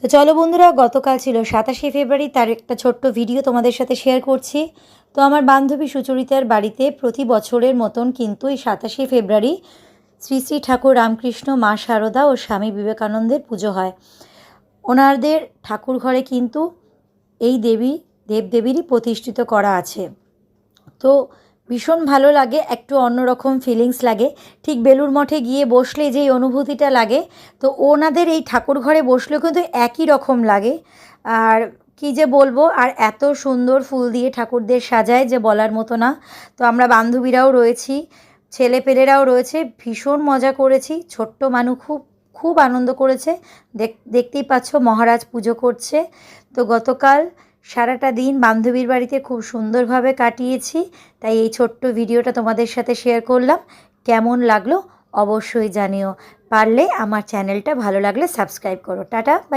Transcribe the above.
তো চলো বন্ধুরা, গতকাল ছিল 27শে ফেব্রুয়ারি, তার একটা ছোট্ট ভিডিও তোমাদের সাথে শেয়ার করছি। তো আমার বান্ধবী সুচরিতার বাড়িতে প্রতি বছরের মতন কিন্তু এই 27শে ফেব্রুয়ারি শ্রী শ্রী ঠাকুর রামকৃষ্ণ, মা শারদা ও স্বামী বিবেকানন্দের পুজো হয়। ওনাদের ঠাকুর ঘরে কিন্তু এই দেবদেবীরই প্রতিষ্ঠিত করা আছে। তো ভীষণ ভালো লাগে, একটু অন্যরকম ফিলিংস লাগে। ঠিক বেলুড় মঠে গিয়ে বসলে যেই অনুভূতিটা লাগে, তো ওনাদের এই ঠাকুর ঘরে বসলেও কিন্তু একই রকম লাগে। আর কী যে বলবো, আর এত সুন্দর ফুল দিয়ে ঠাকুরদের সাজায় যে বলার মতো না। তো আমরা বান্ধবীরাও রয়েছি, ছেলেপেলেরাও রয়েছে, ভীষণ মজা করেছি। ছোট্ট মানু খুব খুব আনন্দ করেছে। দেখতেই পাচ্ছ মহারাজ পুজো করছে। তো গতকাল সারাটা দিন বান্ধবীর বাড়িতে খুব সুন্দরভাবে কাটিয়েছি, তাই এই ছোট্ট ভিডিওটা তোমাদের সাথে শেয়ার করলাম। কেমন লাগলো অবশ্যই জানিও। পারলে আমার চ্যানেলটা ভালো লাগলে সাবস্ক্রাইব করো। টাটা।